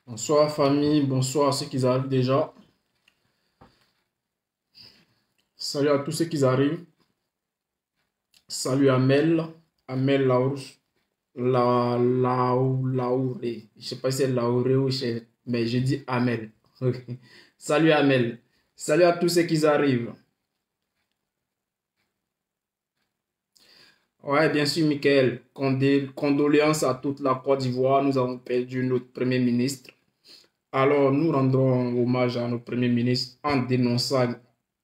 Bonsoir famille, bonsoir à ceux qui arrivent déjà. Salut à tous ceux qui arrivent. Salut Amel, Amel Laouré. Je sais pas si c'est Laouré ou mais je dis Amel. Salut Amel. Salut à tous ceux qui arrivent. Ouais, bien sûr, Michael. Condoléances à toute la Côte d'Ivoire. Nous avons perdu notre Premier ministre. Alors, nous rendons hommage à notre Premier ministre en dénonçant,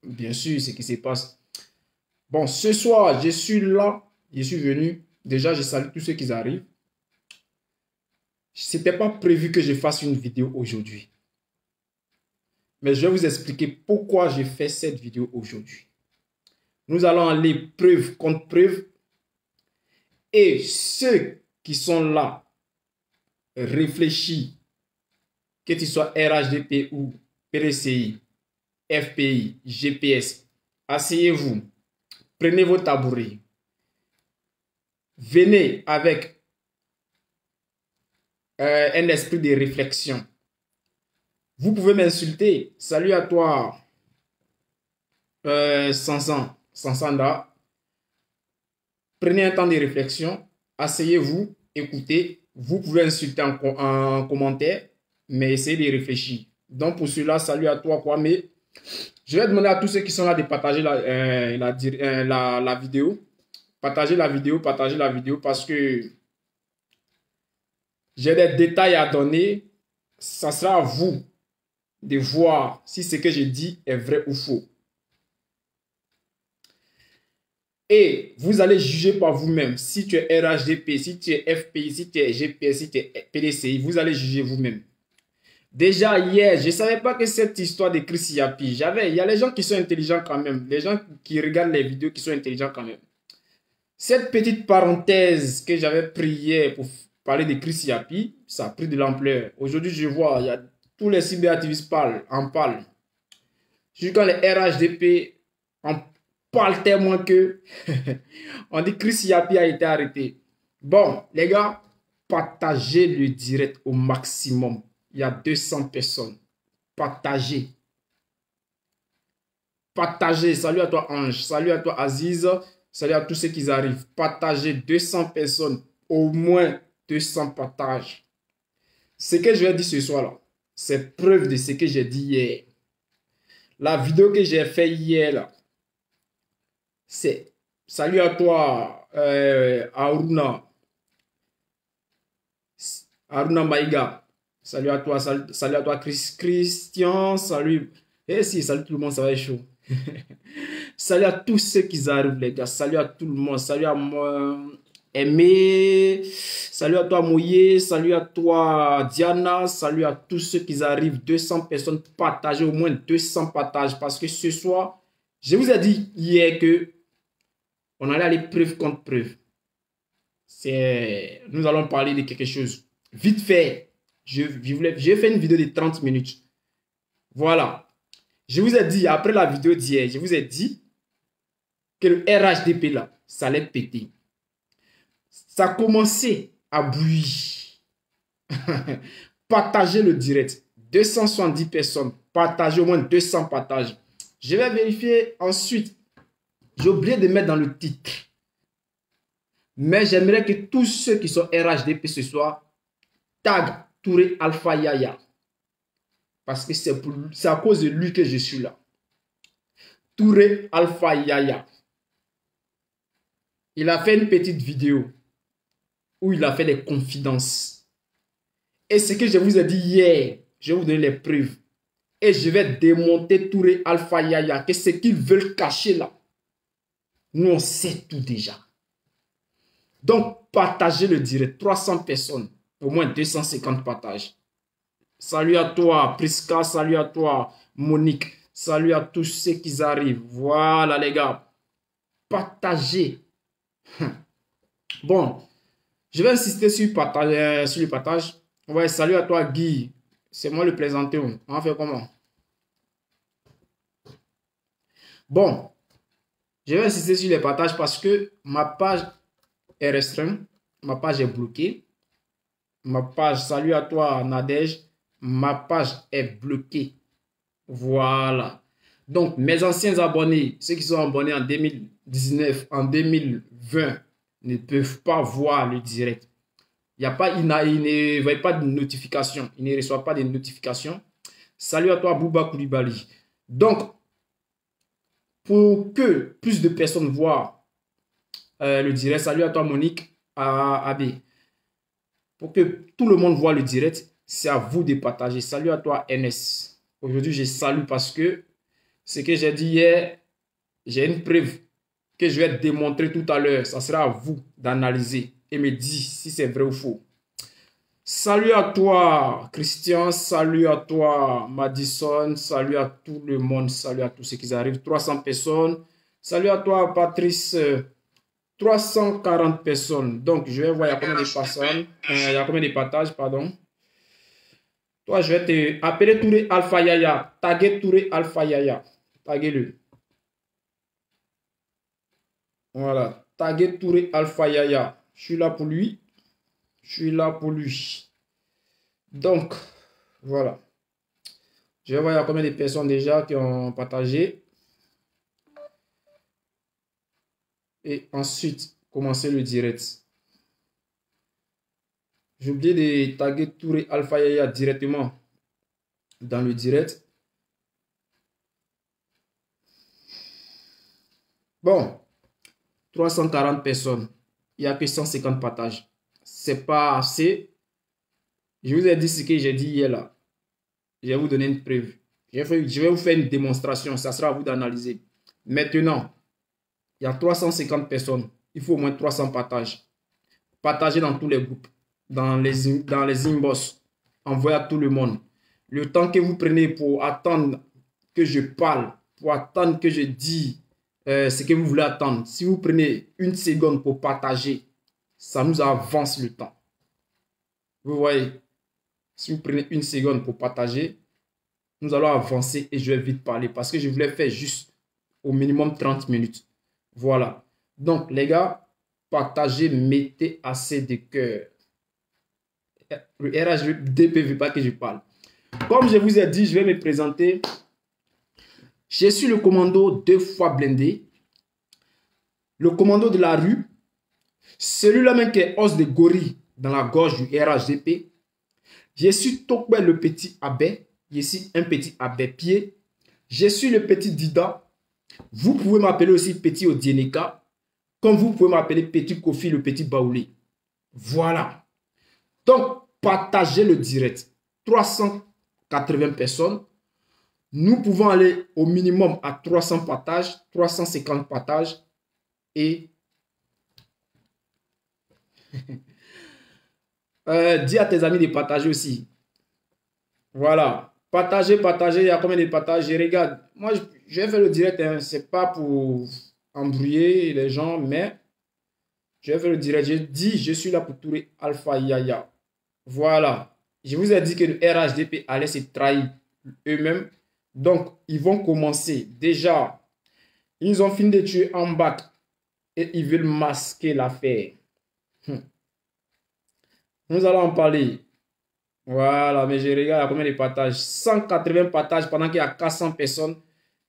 bien sûr, ce qui se passe. Bon, ce soir, je suis là, je suis venu. Déjà, je salue tous ceux qui arrivent. Ce n'était pas prévu que je fasse une vidéo aujourd'hui. Mais je vais vous expliquer pourquoi j'ai fait cette vidéo aujourd'hui. Nous allons aller preuve contre preuve. Et ceux qui sont là, réfléchis, que tu sois RHDP ou PDCI, FPI, GPS, asseyez-vous, prenez vos tabourets. Venez avec un esprit de réflexion. Vous pouvez m'insulter. Salut à toi, Sansanda. Prenez un temps de réflexion. Asseyez-vous, écoutez. Vous pouvez insulter en commentaire, mais essayez de réfléchir. Donc pour cela, salut à toi, Kwame. Je vais demander à tous ceux qui sont là de partager la vidéo. Partagez la vidéo parce que j'ai des détails à donner. Ça sera à vous de voir si ce que je dis est vrai ou faux. Et vous allez juger par vous-même. Si tu es RHDP, si tu es FPI, si tu es GPS, si tu es PDCI, vous allez juger vous-même. Déjà hier, je ne savais pas que cette histoire de Chris Yapi, il y a les gens qui sont intelligents quand même. Les gens qui regardent les vidéos qui sont intelligents quand même. Cette petite parenthèse que j'avais pris hier pour parler de Chris Yapi, ça a pris de l'ampleur. Aujourd'hui, je vois, il y a tous les cyberactivistes en parlent. Juste quand les RHDP en parlent tellement que on dit Chris Yapi a été arrêté. Bon, les gars, partagez le direct au maximum. Il y a 200 personnes. Partagez. Partagez. Salut à toi Ange. Salut à toi Aziz. Salut à tous ceux qui arrivent. Partagez 200 personnes. Au moins 200 partages. Ce que je vais dire ce soir là, c'est preuve de ce que j'ai dit hier. La vidéo que j'ai fait hier là, c'est salut à toi Aruna. Aruna Maïga. Salut à toi, salut à toi Christian. Salut. Eh si, salut tout le monde, ça va être chaud. Salut à tous ceux qui arrivent, les gars. Salut à tout le monde. Salut à moi, Aimé. Salut à toi, Mouillé. Salut à toi, Diana. Salut à tous ceux qui arrivent. 200 personnes partagées, au moins 200 partages. Parce que ce soir, je vous ai dit hier que on allait aller preuve contre preuve. Nous allons parler de quelque chose. Vite fait, j'ai fait une vidéo de 30 minutes. Voilà. Je vous ai dit, après la vidéo d'hier, je vous ai dit que le RHDP là, ça allait péter. Ça a commencé à bouillir. Partagez le direct. 270 personnes. Partagez au moins 200 partages. Je vais vérifier ensuite. J'ai oublié de mettre dans le titre. Mais j'aimerais que tous ceux qui sont RHDP ce soir tag Touré Alpha Yaya. Parce que c'est à cause de lui que je suis là. Touré Alpha Yaya. Il a fait une petite vidéo où il a fait des confidences. Et ce que je vous ai dit hier, je vais vous donner les preuves. Et je vais démonter Touré Alpha Yaya. Que ce qu'ils veulent cacher là, nous on sait tout déjà. Donc partagez le direct. 300 personnes. Au moins 250 partages. Salut à toi, Priska. Salut à toi, Monique. Salut à tous ceux qui arrivent. Voilà, les gars. Partagez. Bon, je vais insister sur le partage. Ouais, salut à toi, Guy. C'est moi le plaisanteur. On va faire comment? Bon, je vais insister sur les partages parce que ma page est restreinte. Ma page est bloquée. Ma page, salut à toi, Nadège. ma page est bloquée. Voilà. Donc, mes anciens abonnés, ceux qui sont abonnés en 2019, en 2020, ne peuvent pas voir le direct. Il y a pas, ils ne voient pas de notification. Ils ne reçoivent pas de notifications. Salut à toi, Bouba Koulibaly. Donc, pour que plus de personnes voient le direct, salut à toi, Monique AB. Pour que tout le monde voit le direct, c'est à vous de partager. Salut à toi, NS. Aujourd'hui, je salue parce que ce que j'ai dit hier, j'ai une preuve que je vais démontrer tout à l'heure. Ça sera à vous d'analyser et me dire si c'est vrai ou faux. Salut à toi, Christian. Salut à toi, Madison. Salut à tout le monde. Salut à tous ceux qui arrivent. 300 personnes. Salut à toi, Patrice. 340 personnes. Donc, je vais voir il y a combien de personnes. Il y a combien de partages, pardon. Toi, je vais te appeler Touré Alpha Yaya. Taguer Touré Alpha Yaya. Taguez-le. Voilà. Taguer Touré Alpha Yaya. Je suis là pour lui. Je suis là pour lui. Donc, voilà. Je vais voir il y a combien de personnes déjà qui ont partagé. Et ensuite, commencer le direct. J'ai oublié de taguer Touré Alpha Yaya directement dans le direct. Bon, 340 personnes. Il n'y a que 150 partages. C'est pas assez. Je vous ai dit ce que j'ai dit hier là. Je vais vous donner une preuve. Je vais vous faire une démonstration. Ça sera à vous d'analyser. Maintenant, il y a 350 personnes. Il faut au moins 300 partages. Partagez dans tous les groupes. Dans les inbox. Envoyez à tout le monde. Le temps que vous prenez pour attendre que je parle, pour attendre que je dise ce que vous voulez attendre. Si vous prenez une seconde pour partager, ça nous avance le temps. Vous voyez, si vous prenez une seconde pour partager, nous allons avancer et je vais vite parler parce que je voulais faire juste au minimum 30 minutes. Voilà. Donc, les gars, partagez, mettez assez de cœur. Le RHDP ne veut pas que je parle. Comme je vous ai dit, je vais me présenter. Je suis le commando 2 fois blindé. Le commando de la rue. Celui-là même qui est os de gorille dans la gorge du RHDP. Je suis Tokwe le petit abbé. Je suis un petit abbé pied. Je suis le petit Dida. Vous pouvez m'appeler aussi petit Odieneka. Comme vous pouvez m'appeler petit Kofi le petit Baoulé. Voilà. Donc, partagez le direct. 380 personnes. Nous pouvons aller au minimum à 300 partages, 350 partages et dis à tes amis de partager aussi. Voilà. Partagez, partagez. Il y a combien de partages? Je regarde. Moi, je vais faire le direct. Hein. Ce n'est pas pour embrouiller les gens, mais je vais faire le direct. Je dis, je suis là pour Touré Alpha Yaya. Voilà. Je vous ai dit que le RHDP allait se trahir eux-mêmes. Donc, ils vont commencer. Déjà, ils ont fini de tuer en bac et ils veulent masquer l'affaire. Nous allons en parler. Voilà, mais je regarde combien de partages. 180 partages pendant qu'il y a 400 personnes.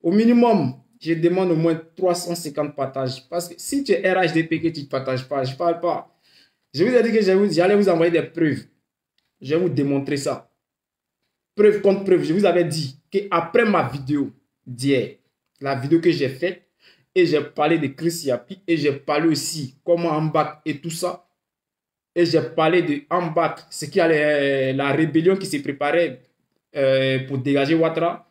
Au minimum, je demande au moins 350 partages. Parce que si tu es RHDP que tu ne partages pas, je ne parle pas. Je vous ai dit que j'allais vous envoyer des preuves. Je vais vous démontrer ça. Preuve contre preuve. Je vous avais dit qu'après ma vidéo d'hier, la vidéo que j'ai faite, et j'ai parlé de Chris Yapi, et j'ai parlé aussi comment en bac et tout ça. Et j'ai parlé de en bac, ce qui allait la rébellion qui se préparait pour dégager Ouattara.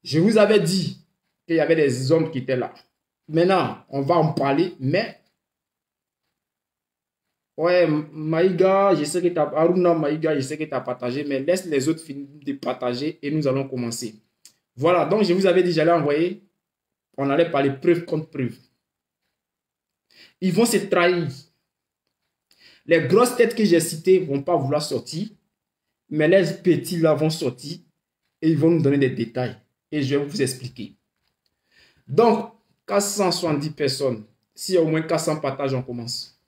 Je vous avais dit qu'il y avait des hommes qui étaient là. Maintenant, on va en parler, mais ouais, Maïga, je sais que tu as Aruna Maïga, je sais que tu as partagé, mais laisse les autres finir de partager et nous allons commencer. Voilà, donc je vous avais dit, j'allais envoyer, on allait parler preuve contre preuve. Ils vont se trahir. Les grosses têtes que j'ai citées ne vont pas vouloir sortir, mais les petits là vont sortir et ils vont nous donner des détails. Et je vais vous expliquer. Donc, 470 personnes. S'il y a au moins 400 partages, on commence.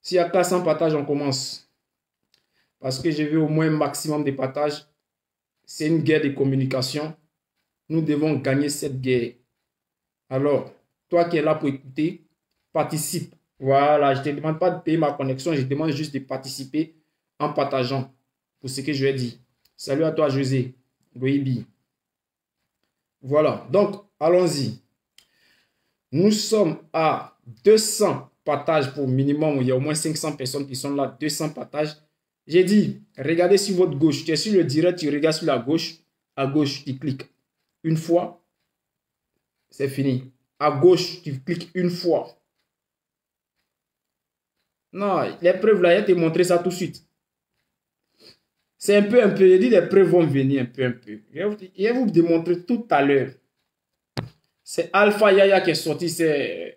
S'il y a 400 partages, on commence. Parce que je veux au moins un maximum de partage. C'est une guerre de communication. Nous devons gagner cette guerre. Alors, toi qui es là pour écouter, participe. Voilà, je ne te demande pas de payer ma connexion, je te demande juste de participer en partageant pour ce que je vais dire. Salut à toi, José. Loïbi. Voilà, donc allons-y. Nous sommes à 200 partages pour minimum. Il y a au moins 500 personnes qui sont là. 200 partages. J'ai dit, regardez sur votre gauche. Tu es sur le direct, tu regardes sur la gauche. À gauche, tu cliques une fois. C'est fini. À gauche, tu cliques une fois. Non, les preuves là, je vais te montrer ça tout de suite. C'est un peu. Je dis les preuves vont venir un peu. Je vais vous démontrer tout à l'heure. C'est Alpha Yaya qui est sorti. C'est.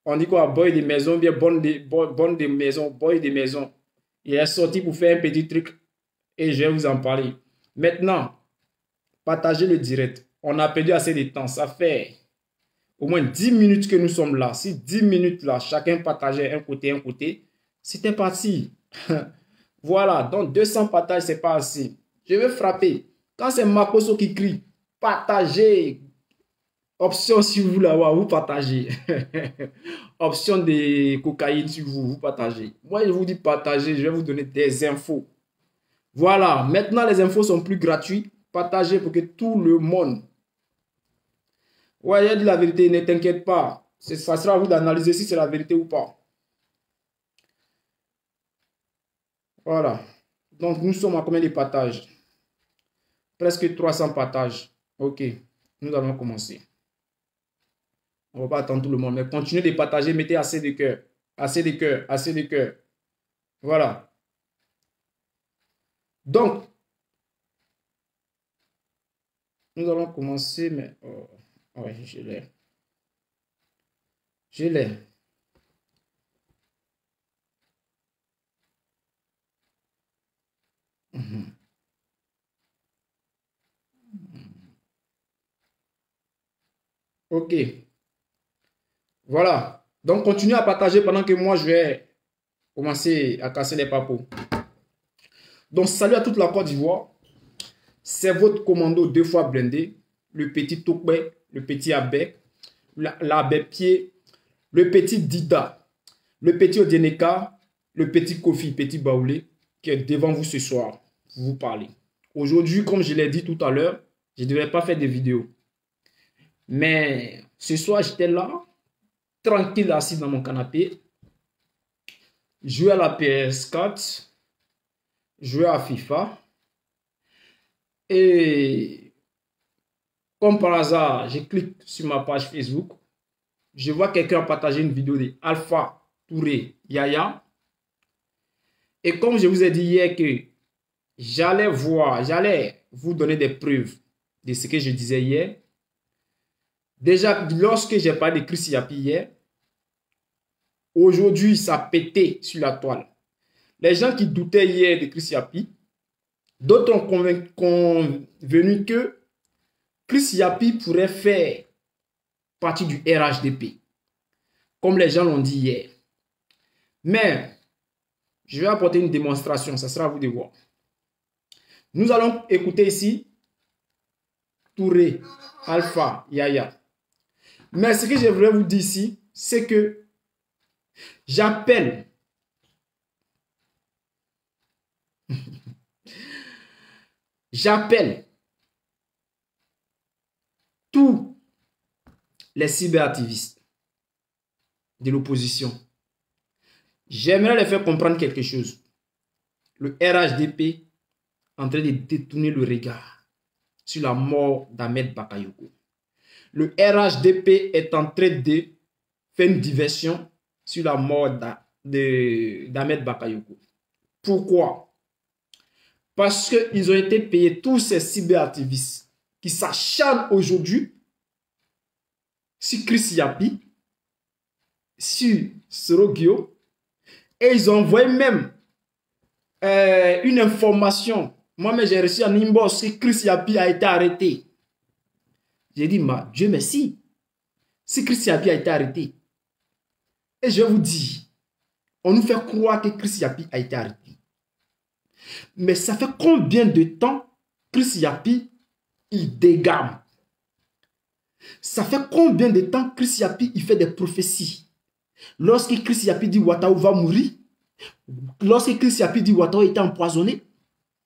On dit quoi? Boy de maison, bien bonne de maison, boy de maison. Il est sorti pour faire un petit truc. Et je vais vous en parler. Maintenant, partagez le direct. On a perdu assez de temps. Ça fait au moins 10 minutes que nous sommes là. Si 10 minutes là, chacun partageait un côté, c'était parti. Voilà, donc 200 partages, c'est pas assez. Je vais frapper. Quand c'est Makoso qui crie, partagez. Option sur vous là, vous partagez. Option de cocaïne sur vous, vous partagez. Moi, je vous dis partagez, je vais vous donner des infos. Voilà, maintenant les infos sont plus gratuites. Partagez pour que tout le monde. Ouais, il dit la vérité, ne t'inquiète pas. Ça sera à vous d'analyser si c'est la vérité ou pas. Voilà. Donc, nous sommes à combien de partages? Presque 300 partages. Ok, nous allons commencer. On ne va pas attendre tout le monde, mais continuez de partager, mettez assez de cœur. Assez de cœur, assez de cœur. Voilà. Donc, nous allons commencer, mais... Oh, ouais, je l'ai. Je l'ai. Ok. Voilà. Donc, continuez à partager pendant que moi, je vais commencer à casser les papos. Donc, salut à toute la Côte d'Ivoire. C'est votre commando 2 fois blindé. Le petit Tokbe, le petit Abek, l'abbé Pied, le petit Dida, le petit Odieneka, le petit Kofi, petit Baoulé, qui est devant vous ce soir pour vous parler. Aujourd'hui, comme je l'ai dit tout à l'heure, je ne devrais pas faire de vidéos. Mais ce soir, j'étais là, tranquille, assis dans mon canapé, jouer à la PS4, jouer à FIFA. Et comme par hasard, je clique sur ma page Facebook. Je vois quelqu'un partager une vidéo de Alpha Touré Yaya. Et comme je vous ai dit hier que j'allais vous donner des preuves de ce que je disais hier. Déjà, lorsque j'ai parlé de Chris Yapi hier, aujourd'hui, ça pétait sur la toile. Les gens qui doutaient hier de Chris Yapi, d'autres ont convenu que Chris Yapi pourrait faire partie du RHDP, comme les gens l'ont dit hier. Mais, je vais apporter une démonstration, ça sera à vous de voir. Nous allons écouter ici Touré, Alpha, Yaya. Mais ce que je voulais vous dire ici, c'est que j'appelle tous les cyberactivistes de l'opposition. J'aimerais les faire comprendre quelque chose. Le RHDP est en train de détourner le regard sur la mort d'Ahmed Bakayoko. Le RHDP est en train de faire une diversion sur la mort d'Ahmed Bakayoko. Pourquoi? Parce qu'ils ont été payés, tous ces cyberactivistes qui s'acharnent aujourd'hui sur Chris Yapi, sur Sorogio, et ils ont envoyé même une information. Moi-même, j'ai reçu un inbox que Chris Yapi a été arrêté. J'ai dit, Dieu merci, si Chris Yapi a été arrêté. Et je vous dis, on nous fait croire que Chris Yapi a été arrêté. Mais ça fait combien de temps Chris Yapi, il dégame? Ça fait combien de temps Chris Yapi, il fait des prophéties? Lorsque Chris Yapi dit Ouattara va mourir, lorsque Chris Yapi dit Ouattara était empoisonné,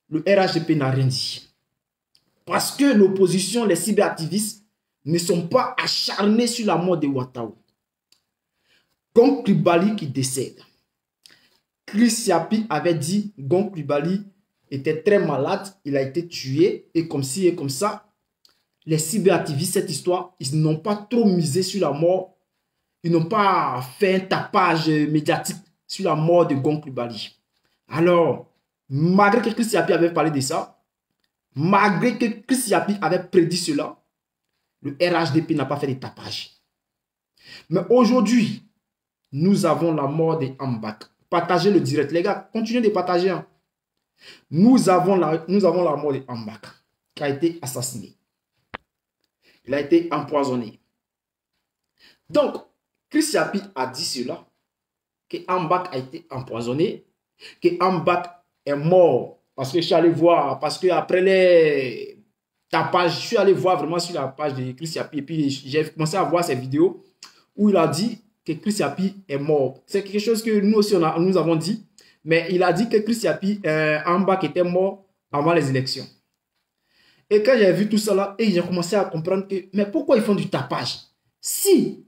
le RHDP n'a rien dit. Parce que l'opposition, les cyberactivistes, ne sont pas acharnés sur la mort de Ouattara. Gon Coulibaly qui décède. Chris Yapi avait dit Gon Coulibaly était très malade, il a été tué, et comme ci et comme ça. Les cyberactivistes, cette histoire, ils n'ont pas trop misé sur la mort. Ils n'ont pas fait un tapage médiatique sur la mort de Gon Coulibaly. Alors, malgré que Chris Yapi avait parlé de ça, malgré que Chris Yapi avait prédit cela, le RHDP n'a pas fait de tapage. Mais aujourd'hui, nous avons la mort de Ambak. Partagez le direct, les gars. Continuez de partager. Hein. Nous avons la mort de Ambak qui a été assassiné. Il a été empoisonné. Donc, Chris Yapi a dit cela, que Ambak a été empoisonné, que Ambak est mort. Parce que je suis allé voir, parce que après les tapages, je suis allé voir vraiment sur la page de Chris Yapi, et puis j'ai commencé à voir ces vidéos où il a dit que Chris Yapi est mort. C'est quelque chose que nous aussi nous avons dit, mais il a dit que Chris Yapi, Ambak était mort avant les élections. Et quand j'ai vu tout ça là, et j'ai commencé à comprendre que, mais pourquoi ils font du tapage? Si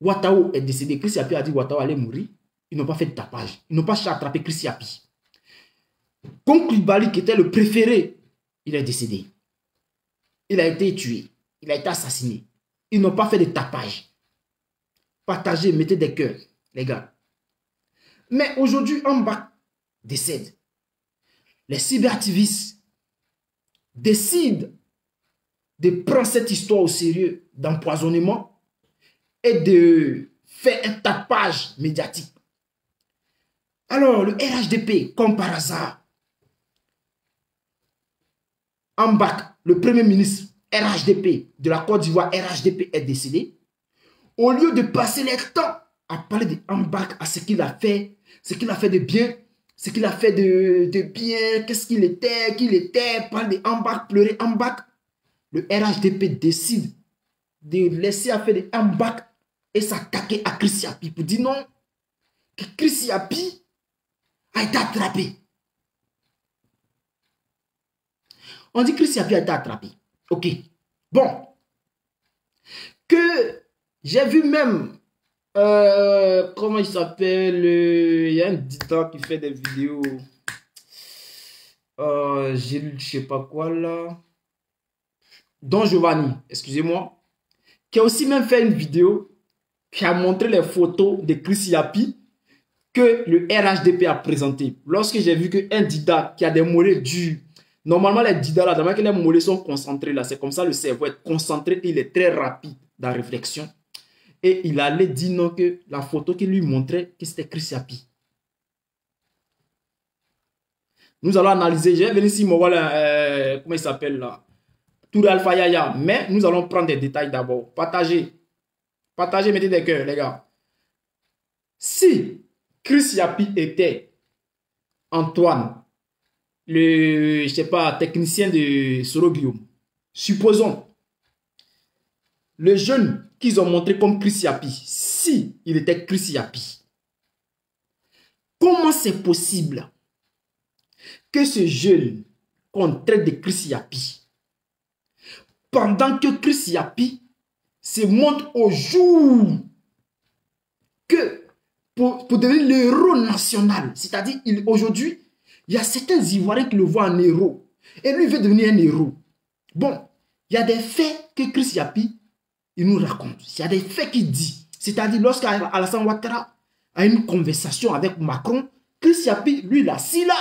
Ouattara est décédé, Chris Yapi a dit Ouattara allait mourir, ils n'ont pas fait de tapage. Ils n'ont pas cherché à attraper Chris Yapi. Gon Coulibaly, qui était le préféré, il est décédé. Il a été tué. Il a été assassiné. Ils n'ont pas fait de tapage. Partagez, mettez des cœurs, les gars. Mais aujourd'hui, Ambak décède. Les cyberactivistes décident de prendre cette histoire au sérieux d'empoisonnement et de faire un tapage médiatique. Alors, le RHDP, comme par hasard, Ambak, le premier ministre RHDP de la Côte d'Ivoire, RHDP, est décédé. Au lieu de passer le temps à parler de Ambak, à ce qu'il a fait de bien, ce qu'il a fait de bien, qu'est-ce qu'il était, parler de Ambak, pleurer Ambak, le RHDP décide de laisser affaire de Ambak et s'attaquer à Chris Yapi pour dire non, que Chris Yapi a été attrapé. On dit que Chris Yapi a été attrapé. Ok. Bon. Que j'ai vu même, comment il s'appelle, il y a un dictateur qui fait des vidéos, je sais pas quoi là, Don Giovanni, excusez-moi, qui a aussi même fait une vidéo qui a montré les photos de Chris Yapi que le RHDP a présenté. Lorsque j'ai vu qu'un dida qui a des mollets durs, normalement les didas là, d'abord que les mollets sont concentrés là, c'est comme ça le cerveau est concentré et il est très rapide dans la réflexion. Et il allait dire non que la photo qu'il lui montrait, que c'était Chris Yapi. Nous allons analyser, je vais venir ici, comment il s'appelle là, Tour Alpha Yaya, mais nous allons prendre des détails d'abord. Partagez, mettez des cœurs les gars. Si Chris Yapi était Antoine, le, je sais pas, technicien de Soro Guillaume, supposons, le jeune qu'ils ont montré comme Chris Yapi, si il était Chris Yapi, comment c'est possible que ce jeune qu'on traite de Chris Yapi, pendant que Chris Yapi se montre au jour que pour devenir l'héros national, c'est-à-dire aujourd'hui, il y a certains Ivoiriens qui le voient en héros et lui veut devenir un héros. Bon, il y a des faits que Chris Yapi il nous raconte. Il y a des faits qu'il dit. C'est-à-dire, lorsqu'Alassane Ouattara a une conversation avec Macron, Chris Yapi, lui, là, si là,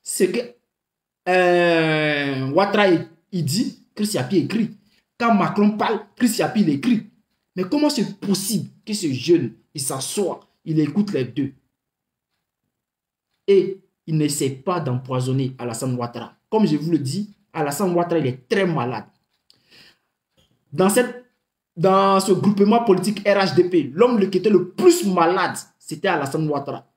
c'est que Ouattara, il dit, Chris Yapi écrit. Quand Macron parle, Chris Yapi, il écrit. Mais comment c'est possible que ce jeune, il s'assoit, il écoute les deux et il n'essaie pas d'empoisonner Alassane Ouattara. Comme je vous le dis, Alassane Ouattara, il est très malade. Dans ce groupement politique RHDP, l'homme qui était le plus malade, c'était Alassane Ouattara.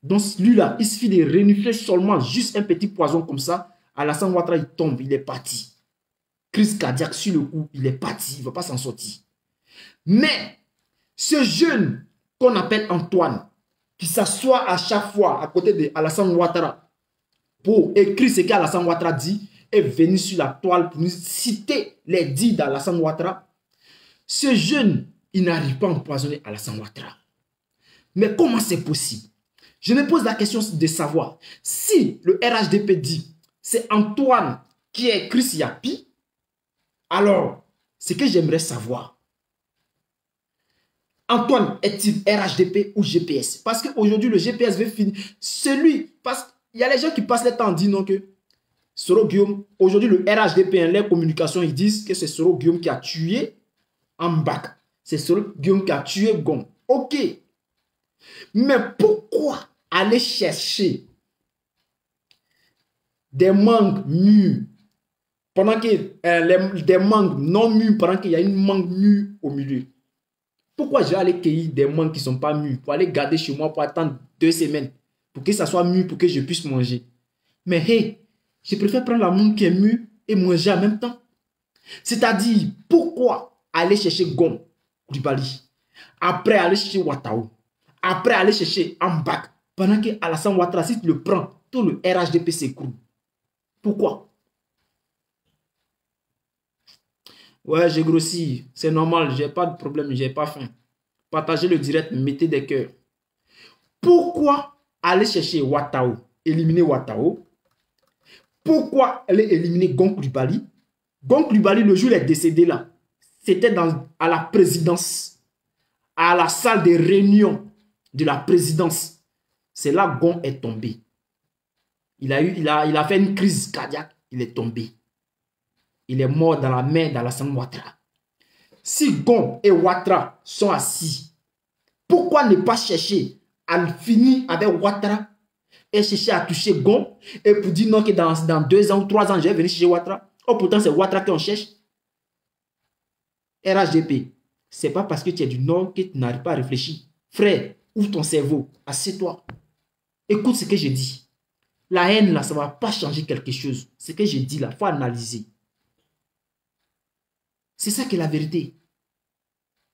Donc lui là, il suffit de renifler seulement juste un petit poison comme ça. Alassane Ouattara, il tombe, il est parti. Crise cardiaque sur le coup, il est parti, il ne va pas s'en sortir. Mais ce jeune qu'on appelle Antoine, qui s'assoit à chaque fois à côté de Alassane Ouattara pour écrire ce qu'Alassane Ouattara dit, est venu sur la toile pour nous citer les dits d'Alassane Ouattara. Ce jeune, il n'arrive pas à empoisonner Alassane Ouattara. Mais comment c'est possible? Je me pose la question de savoir si le RHDP dit c'est Antoine qui est Chris Yapi, alors ce que j'aimerais savoir, Antoine est-il RHDP ou GPS? Parce qu'aujourd'hui le GPS veut finir. Parce qu'il y a les gens qui passent le temps en disant que Soro Guillaume, aujourd'hui le RHDP, les communications, ils disent que c'est Soro Guillaume qui a tué Ambak. C'est Soro Guillaume qui a tué Gon. Ok. Mais pourquoi aller chercher des mangues mûres pendant que des mangues non mûres pendant qu'il y a une mangue mûre au milieu? Pourquoi je vais aller cueillir des mangues qui ne sont pas mûres pour aller garder chez moi pour attendre 2 semaines pour que ça soit mûr pour que je puisse manger? Mais hey, je préfère prendre la mangue qui est mûre et manger en même temps. C'est-à-dire, pourquoi aller chercher Gon Coulibaly, après aller chercher Ouattao, après aller chercher Ambak, pendant que Alassane Ouattara, si tu le prends, tout le RHDP s'écroule. Pourquoi? Ouais, j'ai grossi, c'est normal, j'ai pas de problème, j'ai pas faim. Partagez le direct, mettez des cœurs. Pourquoi aller chercher Ouattao, éliminer Ouattao? Pourquoi aller éliminer Gon Coulibaly? Gon Coulibaly, le jour où il est décédé là, c'était à la présidence, à la salle de réunion de la présidence. C'est là que Gon est tombé. Il a fait une crise cardiaque, il est tombé. Il est mort dans la main d'Alassane Ouattara. Si Gon et Ouattara sont assis, pourquoi ne pas chercher à finir avec Ouattara et chercher à toucher Gon et pour dire non que dans 2 ans ou 3 ans, je vais venir chercher Ouattara? Oh, pourtant, c'est Ouattara qu'on cherche. RHDP, c'est pas parce que tu es du Nord que tu n'arrives pas à réfléchir. Frère, ouvre ton cerveau, assieds-toi. Écoute ce que je dis. La haine, là, ça ne va pas changer quelque chose. Ce que je dis, là, il faut analyser. C'est ça qui est la vérité.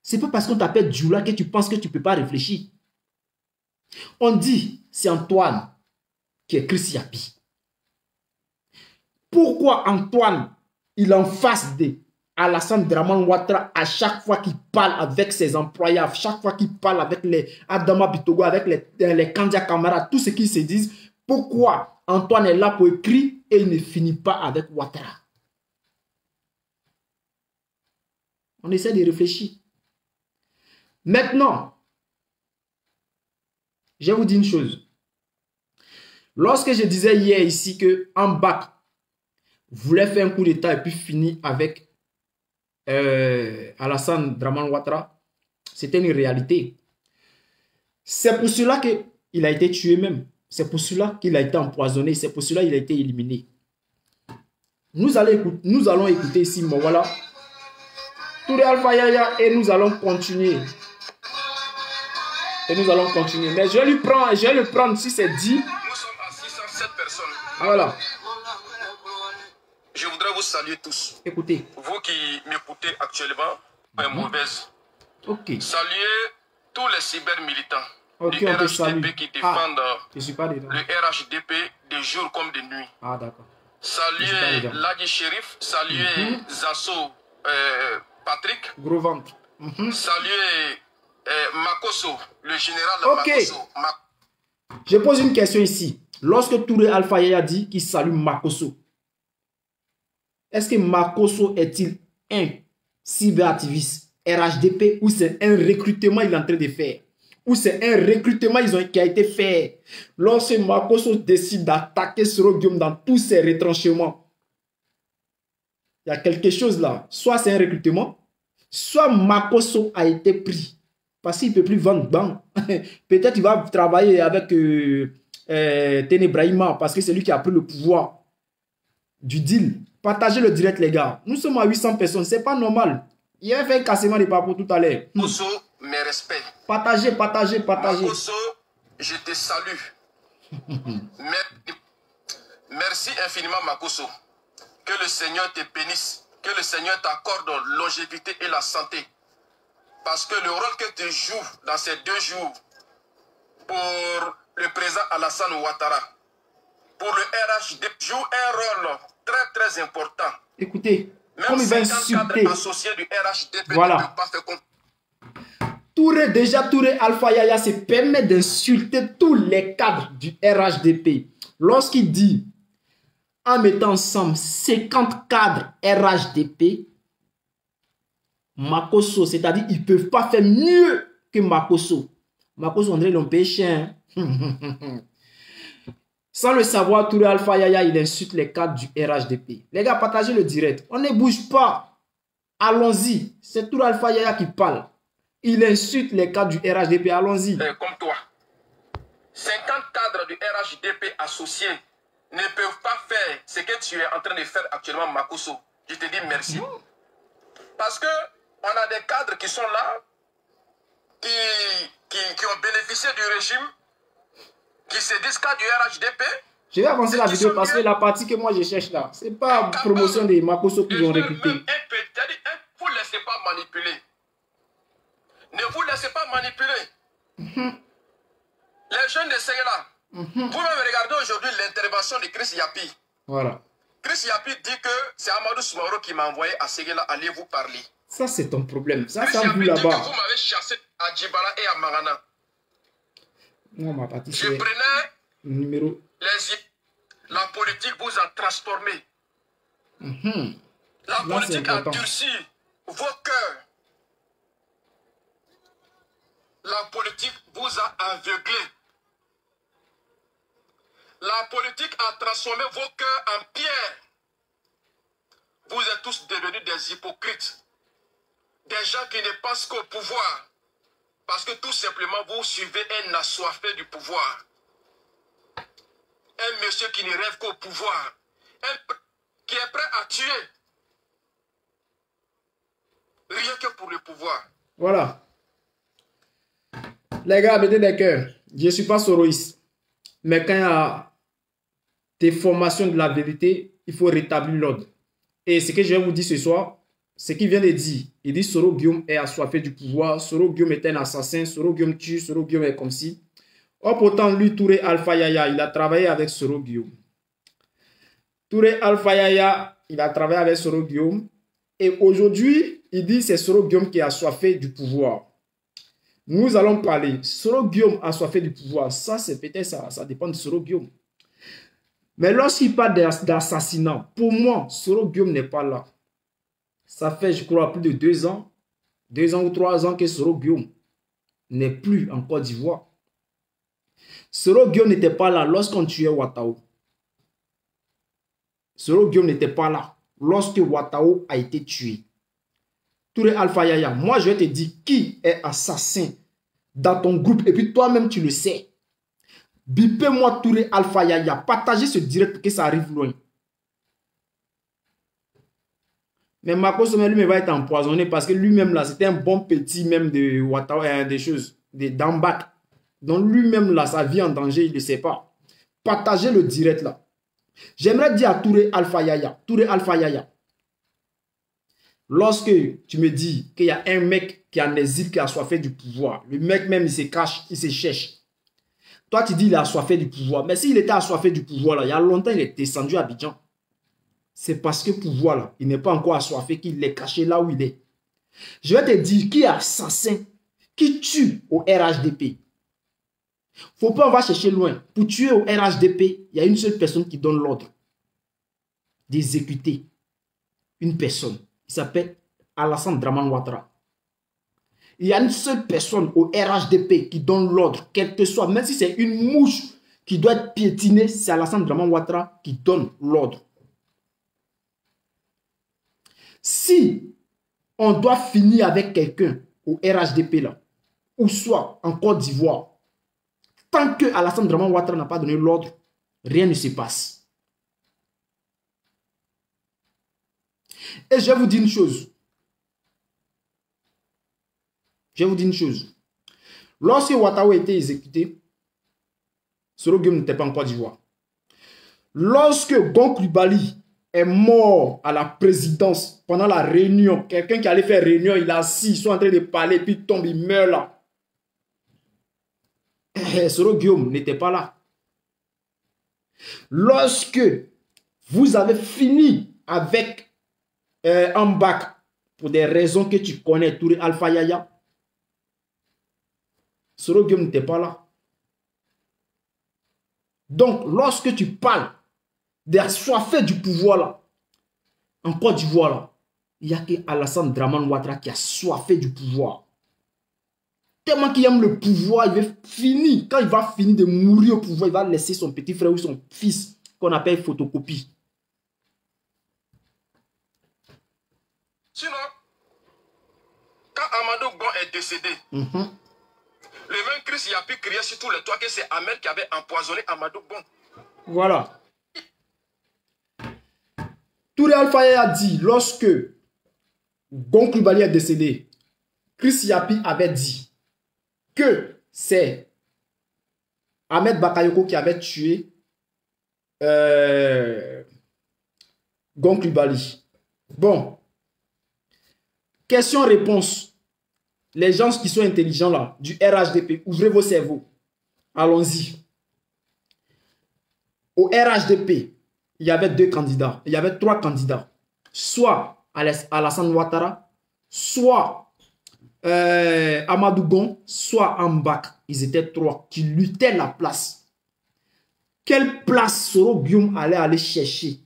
C'est pas parce qu'on t'appelle Djoula que tu penses que tu ne peux pas réfléchir. On dit, c'est Antoine qui est Chris Yapi. Pourquoi Antoine, il est en face de Alassane Draman Ouattara à chaque fois qu'il parle avec ses employés, à chaque fois qu'il parle avec les Adama Bitogo, avec les Kandia Kamara, tout ce qu'ils se disent, pourquoi Antoine est là pour écrire et il ne finit pas avec Ouattara? On essaie de réfléchir. Maintenant, je vais vous dire une chose. Lorsque je disais hier ici que Ambak voulait faire un coup d'État et puis finir avec Alassane Draman Ouattara, c'était une réalité. C'est pour cela qu'il a été tué même. C'est pour cela qu'il a été empoisonné. C'est pour cela qu'il a été éliminé. Nous allons écouter ici, bon, voilà. Touré Alpha Yaya et nous allons continuer. Et nous allons continuer. Mais je vais le prendre si c'est dit. Nous sommes à 607 personnes. Voilà. Je voudrais vous saluer tous. Écoutez. Vous qui m'écoutez actuellement, en mauvaise. Ok. Saluez tous les cyber-militants du RHDP qui défendent le RHDP de jour comme de nuit. Ah, d'accord. Saluez Ladi Shérif, saluez Zasso Patrick. Gros ventre. Saluez Makosso, le général Makosso. Je pose une question ici. Lorsque Touré Alpha Yaya dit qu'il salue Makosso, est-ce que Makosso est-il un cyberactiviste RHDP ou c'est un recrutement qu'il est en train de faire? Ou c'est un recrutement qui a été fait lorsque Makosso décide d'attaquer Soro Guillaume dans tous ses retranchements? Il y a quelque chose là. Soit c'est un recrutement, soit Makosso a été pris. Parce qu'il ne peut plus vendre banc. Peut-être il va travailler avec Tene Brahima parce que c'est lui qui a pris le pouvoir du deal. Partagez le direct, les gars. Nous sommes à 800 personnes. C'est pas normal. Il a fait un cassement de papier tout à l'heure. Makosso, mes respects. Partagez. Makosso, je te salue. Merci infiniment, Makosso. Que le Seigneur te bénisse. Que le Seigneur t'accorde longévité et la santé. Parce que le rôle que tu joues dans ces 2 jours pour le président Alassane Ouattara, pour le RHD, joue un rôle très très important. Écoutez, même comme il va 50 insulter. cadres associés du RHDP Voilà. ne peuvent pas faire compte. Touré Alpha Yaya se permet d'insulter tous les cadres du RHDP. Lorsqu'il dit, en mettant ensemble 50 cadres RHDP, Makosso, c'est-à-dire ils ne peuvent pas faire mieux que Makosso. Makosso, on dirait l'on péché. Hein? Sans le savoir, Touré Alpha Yaya, il insulte les cadres du RHDP. Les gars, partagez le direct. On ne bouge pas. Allons-y. C'est Touré Alpha Yaya qui parle. Il insulte les cadres du RHDP. Allons-y. Comme toi. 50 cadres du RHDP associés ne peuvent pas faire ce que tu es en train de faire actuellement, Makosso. Je te dis merci. Parce que on a des cadres qui sont là, qui ont bénéficié du régime, qui se disent cadres du RHDP. Je vais avancer la vidéo parce que la partie que moi je cherche là, c'est pas promotion de Makosso qui ont recruté. Vous ne laissez pas manipuler. Ne vous laissez pas manipuler. Les jeunes de Séguéla, vous-même regardez aujourd'hui l'intervention de Chris Yapi. Voilà. Chris Yapi dit que c'est Amadou Soumaro qui m'a envoyé à Séguéla, allez vous parler. Ça c'est ton problème. Ça, Chris ça Yapi vu dit que là-bas. vous m'avez chassé à Djibala et à Magana. Moi, ma partie Je c'est prenais numéro. la politique vous a transformé. La politique a durci vos cœurs. La politique vous a aveuglé. La politique a transformé vos cœurs en pierre. Vous êtes tous devenus des hypocrites. Des gens qui ne pensent qu'au pouvoir. Parce que tout simplement, vous suivez un assoiffé du pouvoir. Un monsieur qui ne rêve qu'au pouvoir. Qui est prêt à tuer. Rien que pour le pouvoir. Voilà. Les gars, mettez des cœurs. Je ne suis pas soroïste. Mais quand il y a des formations de la vérité, il faut rétablir l'ordre. Et ce que je vais vous dire ce soir, ce qu'il vient de dire, il dit Soro Guillaume est assoiffé du pouvoir, Soro Guillaume est un assassin, Soro Guillaume tue, Soro Guillaume est comme si. Or pourtant, lui, Touré Alpha Yaya, il a travaillé avec Soro Guillaume. Touré Alpha Yaya, il a travaillé avec Soro Guillaume. Et aujourd'hui, il dit c'est Soro Guillaume qui est assoiffé du pouvoir. Nous allons parler. Soro Guillaume assoiffé du pouvoir. Ça, c'est peut-être ça. Ça dépend de Soro Guillaume. Mais lorsqu'il parle d'assassinat, pour moi, Soro Guillaume n'est pas là. Ça fait, je crois, plus de 2 ans, 2 ans ou 3 ans que Soro Guillaume n'est plus en Côte d'Ivoire. Soro Guillaume n'était pas là lorsqu'on tuait Ouattao. Soro Guillaume n'était pas là lorsque Ouattao a été tué. Touré Alpha Yaya, moi je vais te dire qui est assassin dans ton groupe et puis toi-même tu le sais. Bipez-moi Touré Alpha Yaya, partagez ce direct pour que ça arrive loin. Mais Makosso lui va être empoisonné parce que lui-même là, c'était un bon petit même de Ouattao, des choses, d'Ambac. Donc lui-même là, sa vie en danger, il ne sait pas. Partagez le direct là. J'aimerais dire à Touré Alpha Yaya, lorsque tu me dis qu'il y a un mec qui est en exil, qui a assoiffé du pouvoir, le mec même il se cache, il se cherche. Toi tu dis il est assoiffé du pouvoir. Mais s'il était assoiffé du pouvoir là, il y a longtemps il est descendu à Abidjan. C'est parce que pouvoir là, il n'est pas encore assoiffé qu'il est caché là où il est. Je vais te dire qui est assassin, qui tue au RHDP. Faut pas on va chercher loin. Pour tuer au RHDP, il y a une seule personne qui donne l'ordre d'exécuter une personne. Il s'appelle Alassane Dramane Ouattara. Il y a une seule personne au RHDP qui donne l'ordre, quel que soit, même si c'est une mouche qui doit être piétinée, c'est Alassane Dramane Ouattara qui donne l'ordre. Si on doit finir avec quelqu'un au RHDP là, ou soit en Côte d'Ivoire, tant que Alassane Dramane Ouattara n'a pas donné l'ordre, rien ne se passe. Et je vais vous dire une chose. Lorsque Ouattao a été exécuté, Soro Guillaume n'était pas en Côte d'Ivoire. Lorsque Gon Coulibaly est mort à la présidence pendant la réunion, quelqu'un qui allait faire réunion, il est assis, ils sont en train de parler, puis il tombe, il meurt là. Soro Guillaume n'était pas là. Lorsque vous avez fini avec Ambak, pour des raisons que tu connais, Touré Alpha Yaya, Soro Guillaume n'était pas là. Donc, lorsque tu parles des assoiffés du pouvoir là, en Côte d'Ivoire là, il n'y a que Alassane Dramane Ouattara qui a soifé du pouvoir. Tellement qu'il aime le pouvoir, il veut finir. Quand il va finir de mourir au pouvoir, il va laisser son petit frère ou son fils, qu'on appelle photocopie. Sinon, quand Amadou Gon est décédé, le même Chris il a pu crier sur tous les toits que c'est Ahmed qui avait empoisonné Amadou Gon. Voilà. Touré Alpha a dit, lorsque Gon Coulibaly est décédé, Chris Yapi avait dit que c'est Ahmed Bakayoko qui avait tué Gon Coulibaly. Bon. Question-réponse. Les gens qui sont intelligents là, du RHDP, ouvrez vos cerveaux. Allons-y. Au RHDP, il y avait deux candidats. Il y avait trois candidats. Soit Alassane Ouattara, soit Amadou Gon, soit Ambak. Ils étaient trois qui luttaient la place. Quelle place Soro Guillaume allait aller chercher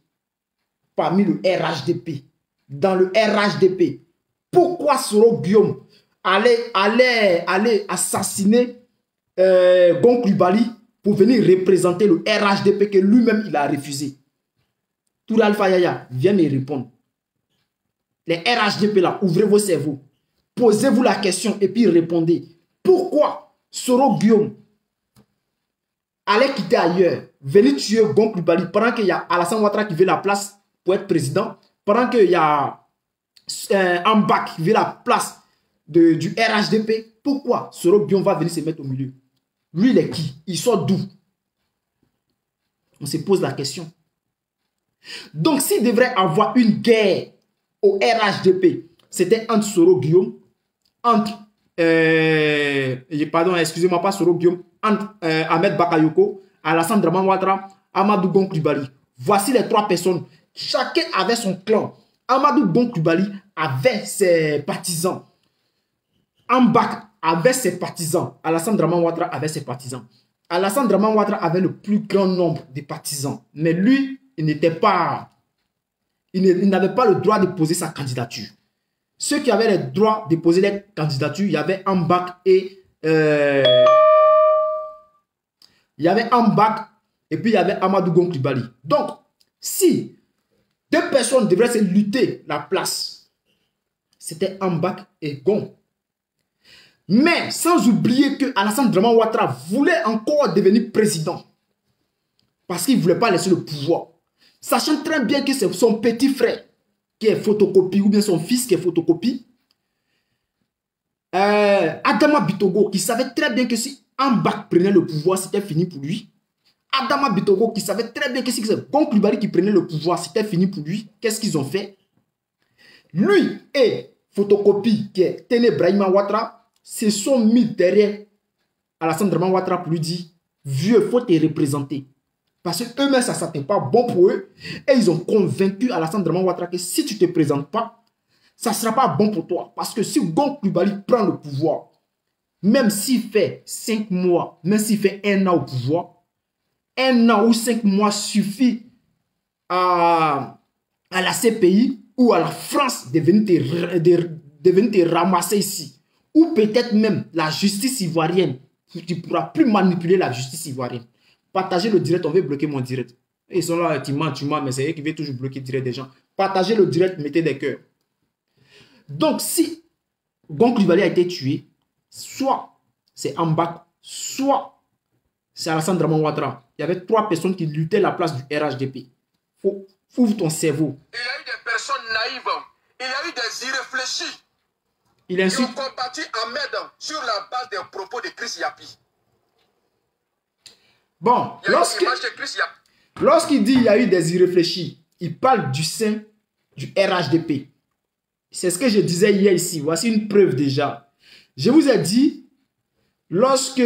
parmi le RHDP? Dans le RHDP. Pourquoi Soro Guillaume allait assassiner Gon Coulibaly pour venir représenter le RHDP que lui-même il a refusé? Touré Alpha Yaya, viens me répondre. Les RHDP là, ouvrez vos cerveaux. Posez-vous la question et puis répondez. Pourquoi Soro Guillaume allait quitter ailleurs, venir tuer Gon Coulibaly pendant qu'il y a Alassane Ouattara qui veut la place pour être président, pendant qu'il y a Ambak qui veut la place du RHDP? Pourquoi Soro Guillaume va venir se mettre au milieu? Lui, il est qui? Il sort d'où? On se pose la question. Donc, s'il devrait avoir une guerre au RHDP, c'était entre Soro Guillaume, entre, pardon, excusez-moi, pas Soro Guillaume, entre Ahmed Bakayoko, Alassane Dramane Ouattara, Amadou Gon Coulibaly. Voici les trois personnes. Chacun avait son clan. Amadou Gon Coulibaly avait ses partisans. Ambak avait ses partisans. Alassane Dramane Ouattara avait ses partisans. Alassane Dramane Ouattara avait le plus grand nombre de partisans. Mais lui, il n'était pas... Il n'avait pas le droit de poser sa candidature. Ceux qui avaient le droit de poser les candidatures, il y avait Ambak et... il y avait Ambak et puis il y avait Amadou Gon Coulibaly. Donc, si deux personnes devraient se lutter la place, c'était Ambak et Gon. Mais sans oublier que Alassane Dramane Ouattara voulait encore devenir président. Parce qu'il ne voulait pas laisser le pouvoir. Sachant très bien que c'est son petit frère qui est photocopie, ou bien son fils qui est photocopie. Adama Bitogo, qui savait très bien que si Ambak prenait le pouvoir, c'était fini pour lui. Adama Bitogo, qui savait très bien que si c'est Gon Coulibaly qui prenait le pouvoir, c'était fini pour lui. Qu'est-ce qu'ils ont fait? Lui et photocopie, qui est Téné Brahima Ouattara, se sont mis derrière Alassane Dramane Ouattara pour lui dire, vieux, il faut te représenter. Parce qu'eux-mêmes, ça n'était pas bon pour eux. Et ils ont convaincu Alassane Dramane Ouattara que si tu ne te présentes pas, ça ne sera pas bon pour toi. Parce que si Gon Coulibaly prend le pouvoir, même s'il fait 5 mois, même s'il fait 1 an au pouvoir, 1 an ou 5 mois suffit à la CPI ou à la France de venir te ramasser ici. Ou peut-être même la justice ivoirienne. Tu ne pourras plus manipuler la justice ivoirienne. Partagez le direct, on veut bloquer mon direct. Ils sont là, tu mens, mais c'est eux qui veulent toujours bloquer le direct des gens. Partagez le direct, mettez des cœurs. Donc, si Gon Coulibaly a été tué, soit c'est Ambak, soit c'est Alassane Dramane Ouattara. Il y avait 3 personnes qui luttaient la place du RHDP. Ouvre ton cerveau. Il y a eu des personnes naïves. Il y a eu des irréfléchis. Ils ont combattu Ahmed sur la base des propos de Chris Yapi. Bon, Il y a une image de Christ, il y a... lorsqu'il dit il y a eu des irréfléchis, il parle du sein du RHDP. C'est ce que je disais hier ici. Voici une preuve déjà. Je vous ai dit, lorsque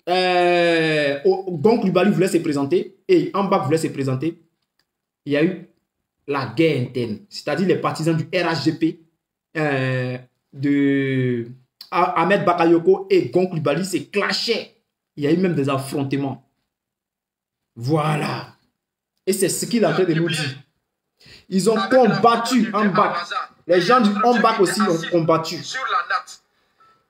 Gon Coulibaly voulait se présenter et Ambak voulait se présenter, il y a eu la guerre interne. C'est-à-dire les partisans du RHDP, de Ahmed Bakayoko et Gon Coulibaly se clashaient. Il y a eu même des affrontements. Voilà. Et c'est ce qu'il a fait de nous dire. Ils ont combattu Ambak. Les gens du Ambak aussi ont combattu.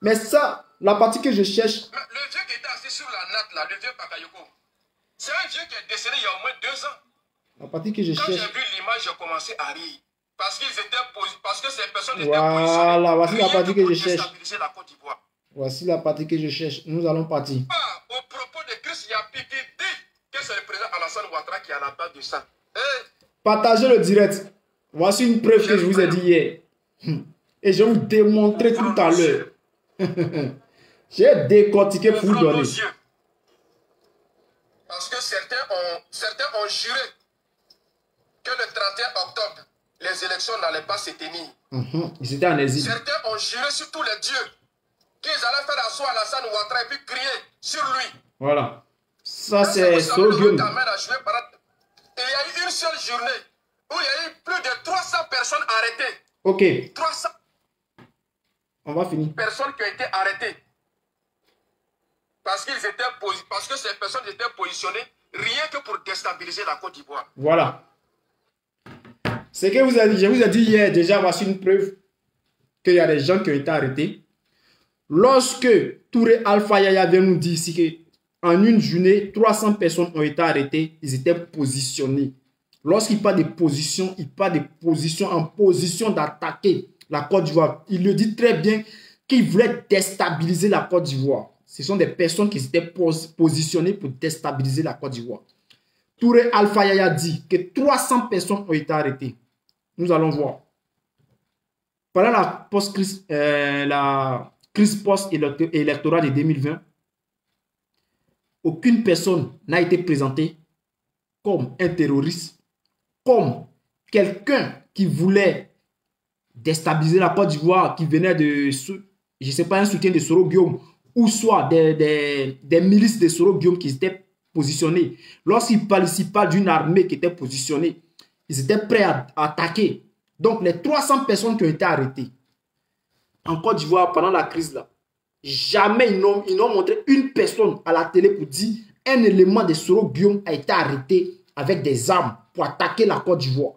Mais ça, la partie que je cherche... Le vieux qui était assis sur la natte, là, le vieux Bakayoko, c'est un vieux qui est décédé il y a au moins 2 ans. La partie que je cherche... Quand j'ai vu l'image, j'ai commencé à rire. Parce que ces personnes étaient positionnées. Voilà, voici la partie que je cherche. La Côte d'Ivoire. Voici la partie que je cherche. Nous allons partir. Au propos de Christ, il y a Piqué dit que c'est le président Alassane Ouattara qui est à la base de ça. Partagez le direct. Voici une preuve que je vous ai dit hier. Et je vais vous démontrer tout à l'heure. J'ai décortiqué pour vous donner. Parce que certains ont juré que le 31 octobre, les élections n'allaient pas se tenir. Ils étaient en exil. Certains ont juré sur tous les dieux qu'ils allaient faire asseoir Alassane Ouattara et puis crier sur lui. Voilà. Ça, c'est Soroguem. Et il y a eu une seule journée où il y a eu plus de 300 personnes arrêtées. Ok. 300 On va finir. personnes qui ont été arrêtées. Parce que ces personnes étaient positionnées rien que pour déstabiliser la Côte d'Ivoire. Voilà. Ce que vous avez dit, je vous ai dit hier, déjà, voici une preuve qu'il y a des gens qui ont été arrêtés. Lorsque Touré Alpha Yaya vient nous dire ici qu'en une journée, 300 personnes ont été arrêtées, ils étaient positionnés. Lorsqu'il parle de position, il parle de position en position d'attaquer la Côte d'Ivoire. Il le dit très bien qu'il voulait déstabiliser la Côte d'Ivoire. Ce sont des personnes qui s'étaient positionnées pour déstabiliser la Côte d'Ivoire. Touré Alpha Yaya dit que 300 personnes ont été arrêtées. Nous allons voir. Pendant la crise post-électorale de 2020, aucune personne n'a été présentée comme un terroriste, comme quelqu'un qui voulait déstabiliser la Côte d'Ivoire, qui venait de, je ne sais pas, un soutien de Soro-Guillaume, ou soit des milices de Soro-Guillaume qui étaient positionnés. Lorsqu'il parle d'une armée qui était positionnée, ils étaient prêts à attaquer. Donc, les 300 personnes qui ont été arrêtées en Côte d'Ivoire pendant la crise, là, jamais ils n'ont montré une personne à la télé pour dire un élément de Soro-Guillaume a été arrêté avec des armes pour attaquer la Côte d'Ivoire.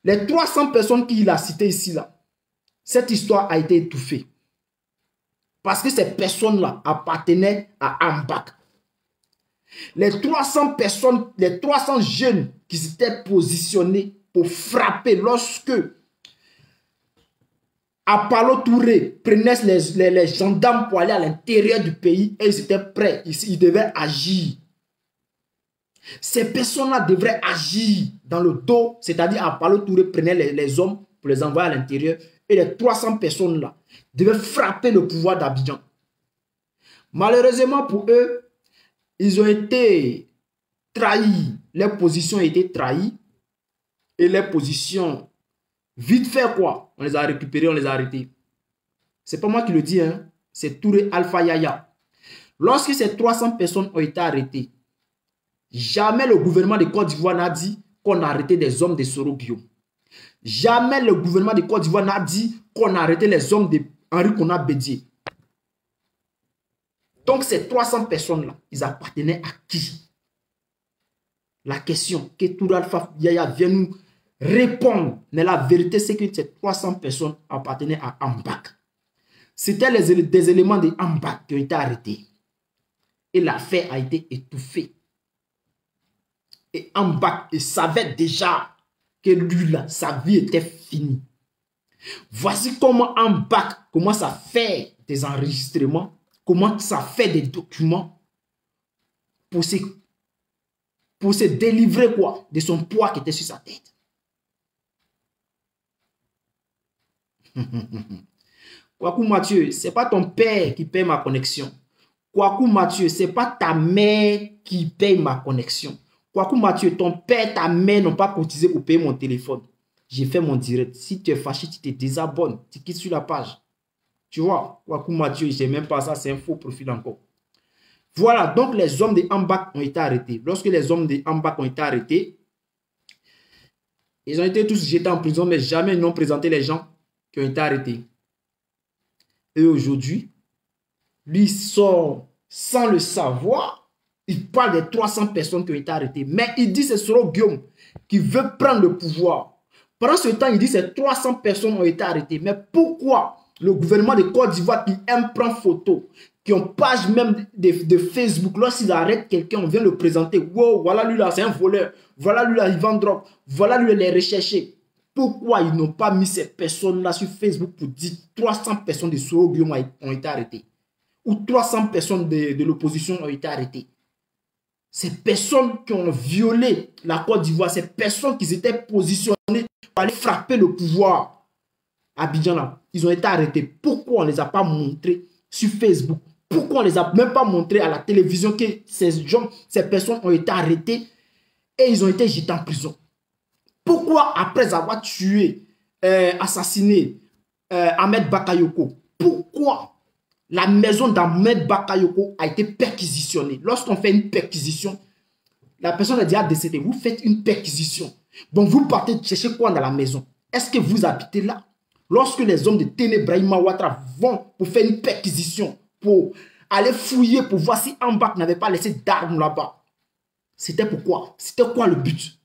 Les 300 personnes qu'il a citées ici, là, cette histoire a été étouffée. Parce que ces personnes-là appartenaient à Ambak. Les 300 personnes, les 300 jeunes qui s'étaient positionnés pour frapper lorsque Apollo Touré prenait les gendarmes pour aller à l'intérieur du pays et ils étaient prêts, ils devaient agir. Ces personnes-là devraient agir dans le dos, c'est-à-dire Apollo Touré prenait les hommes pour les envoyer à l'intérieur et les 300 personnes-là devaient frapper le pouvoir d'Abidjan. Malheureusement pour eux, ils ont été trahis. Leur position a été trahie. Et leur position, vite fait quoi, on les a récupérés, on les a arrêtés. C'est pas moi qui le dis, hein. C'est Touré Alpha Yaya. Lorsque ces 300 personnes ont été arrêtées, jamais le gouvernement de Côte d'Ivoire n'a dit qu'on a arrêté des hommes de Soro-Guillaume. Jamais le gouvernement de Côte d'Ivoire n'a dit qu'on a arrêté les hommes de Henri Konan Bédié. Donc ces 300 personnes-là, ils appartenaient à qui? La question que Touré Alpha Yaya vient nous répondre, mais la vérité c'est que ces 300 personnes appartenaient à Ambak. C'était des éléments de Ambak qui ont été arrêtés. Et l'affaire a été étouffée. Et Ambak, il savait déjà que lui là, sa vie était finie. Voici comment Ambak commence à faire des enregistrements, commence à faire des documents pour se délivrer quoi, de son poids qui était sur sa tête. Kwaku Mathieu, ce n'est pas ton père qui paie ma connexion. Kwaku Mathieu, ce n'est pas ta mère qui paye ma connexion. Kwaku Mathieu, ton père, ta mère n'ont pas cotisé pour payer mon téléphone. J'ai fait mon direct. Si tu es fâché, tu te désabonnes. Tu quittes sur la page. Tu vois, Kwaku Mathieu, je n'ai même pas ça, c'est un faux profil encore. Voilà, donc les hommes de Ambak ont été arrêtés. Lorsque les hommes de Ambak ont été arrêtés, ils ont été tous jetés en prison, mais jamais ils n'ont présenté les gens qui ont été arrêtés. Et aujourd'hui, lui sort sans le savoir. Il parle des 300 personnes qui ont été arrêtées. Mais il dit que c'est Soro Guillaume qui veut prendre le pouvoir. Pendant ce temps, il dit que ces 300 personnes ont été arrêtées. Mais pourquoi le gouvernement de Côte d'Ivoire qui aime prendre photo, qui ont page même de Facebook, lorsqu'ils arrêtent quelqu'un, on vient le présenter. Wow, voilà lui là, c'est un voleur. Voilà lui là, il vend drogue. Voilà lui, il est recherché. Pourquoi ils n'ont pas mis ces personnes-là sur Facebook pour dire 300 personnes de Soro Guillaume ont été arrêtées? Ou 300 personnes de l'opposition ont été arrêtées? Ces personnes qui ont violé la Côte d'Ivoire, ces personnes qui s'étaient positionnées pour aller frapper le pouvoir à Abidjan là, ils ont été arrêtés. Pourquoi on ne les a pas montrés sur Facebook? Pourquoi on ne les a même pas montrés à la télévision que ces personnes ont été arrêtées et ils ont été jetés en prison? Pourquoi après avoir tué, assassiné Ahmed Bakayoko, pourquoi la maison d'Ahmed Bakayoko a été perquisitionnée? Lorsqu'on fait une perquisition, la personne a déjà décédé. Vous faites une perquisition. Bon, vous partez chercher quoi dans la maison? Est-ce que vous habitez là? Lorsque les hommes de Téné Brahima Ouattara vont pour faire une perquisition, pour aller fouiller, pour voir si Ambak n'avait pas laissé d'armes là-bas, c'était pourquoi? C'était quoi le but?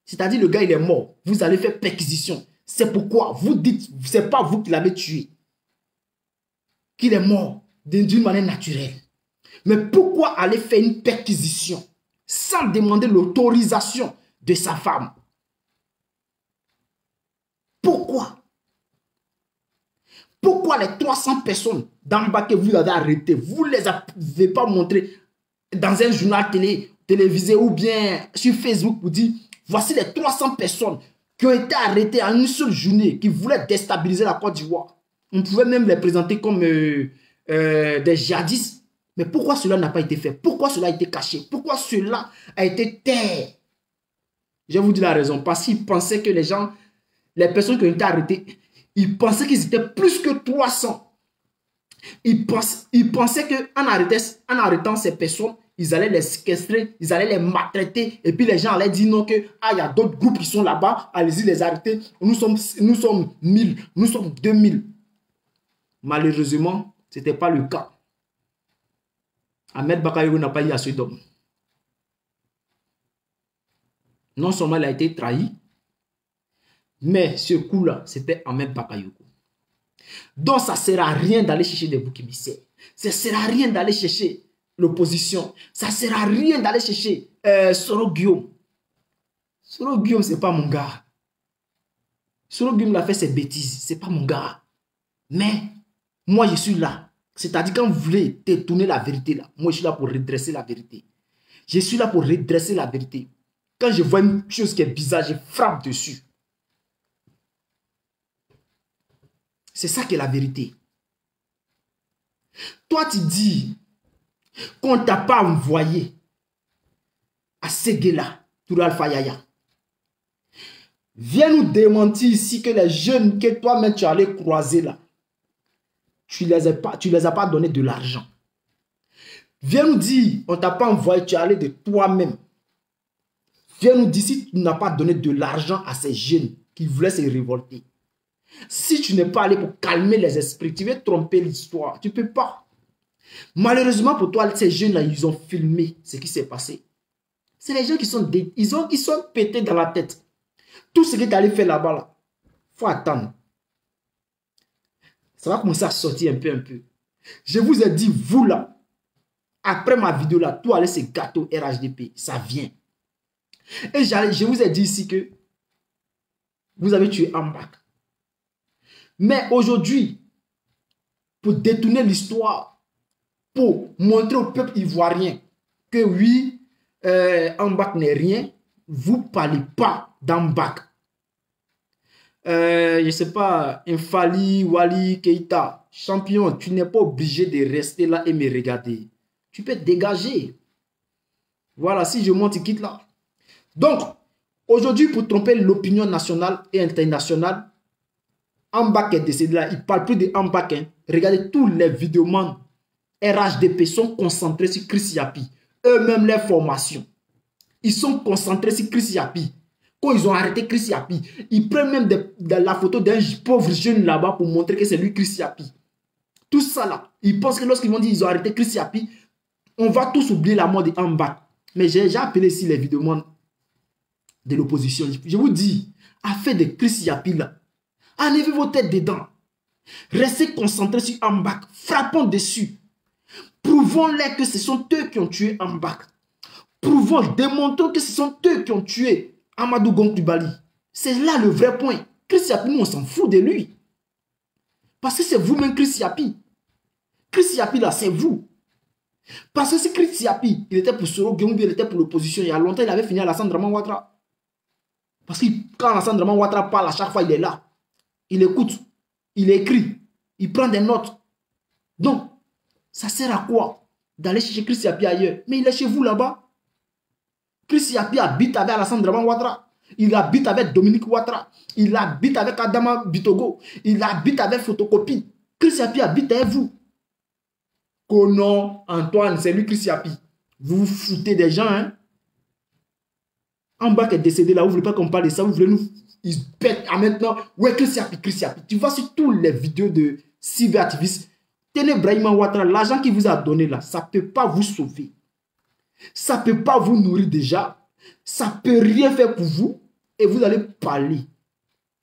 C'est-à-dire le gars il est mort. Vous allez faire perquisition. C'est pourquoi vous dites, c'est pas vous qui l'avez tué, qu'il est mort d'une manière naturelle. Mais pourquoi aller faire une perquisition sans demander l'autorisation de sa femme? Pourquoi? Pourquoi les 300 personnes d'en bas que vous avez arrêtées, vous ne les avez pas montrées dans un journal télévisé ou bien sur Facebook pour dire voici les 300 personnes qui ont été arrêtées en une seule journée, qui voulaient déstabiliser la Côte d'Ivoire? On pouvait même les présenter comme des djihadistes. Mais pourquoi cela n'a pas été fait? Pourquoi cela a été caché? Pourquoi cela a été taire? Je vous dis la raison. Parce qu'ils pensaient que les personnes qui ont été arrêtées, ils pensaient qu'ils étaient plus que 300. Ils pensaient qu'en arrêtant ces personnes, ils allaient les séquestrer, ils allaient les maltraiter. Et puis les gens allaient dire non, que il y a d'autres groupes qui sont là-bas, allez-y les arrêter. Nous sommes 1000, nous sommes 2000. Malheureusement, ce n'était pas le cas. Ahmed Bakayoko n'a pas eu assez d'hommes. Non seulement il a été trahi, mais ce coup-là, c'était Ahmed Bakayoko. Donc, ça ne sert à rien d'aller chercher des boucs émissaires. Ça ne sert à rien d'aller chercher l'opposition. Ça ne sert à rien d'aller chercher Soro Guillaume. Soro Guillaume, ce n'est pas mon gars. Soro Guillaume a fait ses bêtises. Ce n'est pas mon gars. Mais, moi, je suis là. C'est-à-dire, quand vous voulez détourner la vérité, là, moi, je suis là pour redresser la vérité. Je suis là pour redresser la vérité. Quand je vois une chose qui est bizarre, je frappe dessus. C'est ça qui est la vérité. Toi, tu dis qu'on ne t'a pas envoyé à Séguéla, Tour Alpha Yaya. Viens nous démentir ici que les jeunes que toi-même tu allais croiser là, tu ne les as pas donné de l'argent. Viens nous dire, on ne t'a pas envoyé, tu es allé de toi-même. Viens nous dire si tu n'as pas donné de l'argent à ces jeunes qui voulaient se révolter. Si tu n'es pas allé pour calmer les esprits, tu veux tromper l'histoire. Tu ne peux pas. Malheureusement pour toi, ces jeunes-là, ils ont filmé ce qui s'est passé. C'est les gens qui sont, ils sont pétés dans la tête. Tout ce que tu allais faire là-bas, là, il faut attendre. Ça va commencer à sortir un peu. Je vous ai dit, vous là, après ma vidéo là, tout allez ce gâteau RHDP, ça vient. Et je vous ai dit ici que vous avez tué Ambak. Mais aujourd'hui, pour détourner l'histoire, pour montrer au peuple ivoirien que oui, Ambak n'est rien, vous ne parlez pas d'Ambak. je ne sais pas, un Fali, Wali, Keita, champion, tu n'es pas obligé de rester là et me regarder. Tu peux te dégager. Voilà, si je monte, il quitte là. Donc, aujourd'hui, pour tromper l'opinion nationale et internationale, Ambak est décédé là. Il ne parle plus de Ambak. Hein. Regardez, tous les vidéomans RHDP sont concentrés sur Chris Yapi. Eux-mêmes, les formations. Ils sont concentrés sur Chris Yapi. Quand ils ont arrêté Chris Yapi, ils prennent même la photo d'un pauvre jeune là-bas pour montrer que c'est lui Chris Yapi. Tout ça là, ils pensent que lorsqu'ils vont dire qu'ils ont arrêté Chris Yapi, on va tous oublier la mort de Ambak. Mais j'ai appelé ici les vidéomans de l'opposition. Je vous dis, affaire de Chris Yapi là, enlevez vos têtes dedans. Restez concentrés sur Ambak. Frappons dessus. Prouvons-les que ce sont eux qui ont tué Ambak. Prouvons, démontrons que ce sont eux qui ont tué Amadou Gon Coulibaly. C'est là le vrai point. Chris Yapi, nous on s'en fout de lui. Parce que c'est vous-même Chris Yapi. Chris Yapi là, c'est vous. Parce que si Chris Yapi, il était pour Soro Guémou, il était pour l'opposition, il y a longtemps, il avait fini à Alassane Draman Ouattara. Parce que quand Alassane Draman Ouattara parle, à chaque fois, il est là. Il écoute, il écrit, il prend des notes. Donc, ça sert à quoi d'aller chercher Chris Yapi ailleurs? Mais il est chez vous là-bas. Chris Yapi habite avec Alassane Draman Ouattara. Il habite avec Dominique Ouattara. Il habite avec Adama Bitogo. Il habite avec Photocopie. Chris Yapi habite avec vous. Oh non, Antoine, c'est lui Chris Yapi. Vous vous foutez des gens, hein? Ambak est décédé là, vous ne voulez pas qu'on parle de ça, vous voulez nous... Ils se pètent maintenant. Ouais, Chris Yapi, Chris Yapi. Tu vois sur toutes les vidéos de cyberactivistes, tenez Brahima Ouattara, l'argent qu'il vous a donné là, ça ne peut pas vous sauver. Ça ne peut pas vous nourrir déjà. Ça ne peut rien faire pour vous. Et vous allez parler.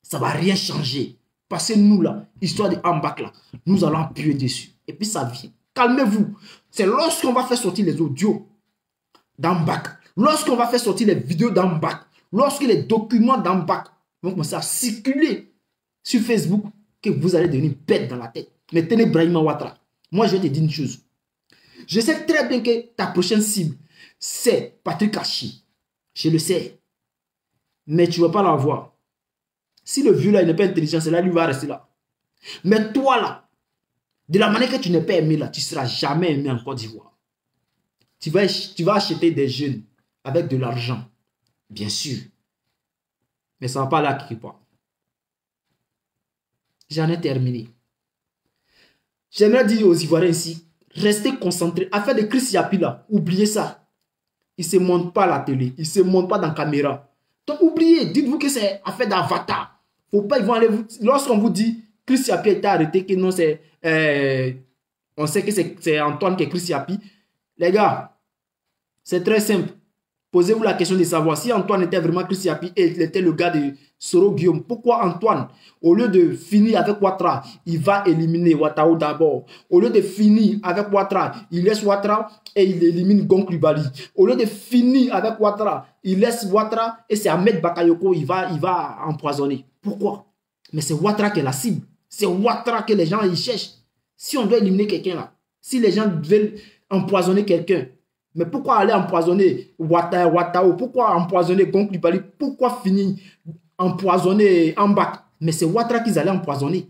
Ça ne va rien changer. Parce que nous là, histoire de Ambak là, nous allons appuyer dessus. Et puis ça vient. Calmez-vous. C'est lorsqu'on va faire sortir les audios d'Ambak, lorsqu'on va faire sortir les vidéos d'Ambak, lorsque les documents d'Ambak vont commencer à circuler sur Facebook, que vous allez devenir bête dans la tête. Mais tenez Brahima Ouattara. Moi, je vais te dire une chose. Je sais très bien que ta prochaine cible, c'est Patrick Kachi. Je le sais. Mais tu ne vas pas l'avoir. Si le vieux là n'est pas intelligent, c'est là lui va rester là. Mais toi là, de la manière que tu n'es pas aimé là, tu ne seras jamais aimé en Côte d'Ivoire. Tu vas acheter des jeunes avec de l'argent, bien sûr. Mais ça ne va pas là quelque part. J'en ai terminé. J'aimerais dire aux Ivoiriens ici, restez concentrés. Affaire de Chris Yapi là, oubliez ça. Il ne se montre pas à la télé, il ne se montre pas dans la caméra. Donc oubliez, dites-vous que c'est affaire d'avatar. Faut pas, ils vont aller vous... Lorsqu'on vous dit Chris Yapi a été arrêté, que non, c'est... on sait que c'est Antoine qui est Chris Yapi. Les gars, c'est très simple. Posez-vous la question de savoir si Antoine était vraiment Chris Yapi et il était le gars de Soro Guillaume. Pourquoi Antoine, au lieu de finir avec Ouattara, il va éliminer Ouattara d'abord. Au lieu de finir avec Ouattara, il laisse Ouattara et il élimine Gon Coulibaly. Au lieu de finir avec Ouattara, il laisse Ouattara et c'est Ahmed Bakayoko, il va empoisonner. Pourquoi? Mais c'est Ouattara qui est la cible. C'est Ouattara que les gens ils cherchent. Si on doit éliminer quelqu'un là, si les gens veulent empoisonner quelqu'un, mais pourquoi aller empoisonner Ouattara? Pourquoi empoisonner Gon Coulibaly? Pourquoi finir empoisonner Ambak? Mais c'est Ouattara qu'ils allaient empoisonner.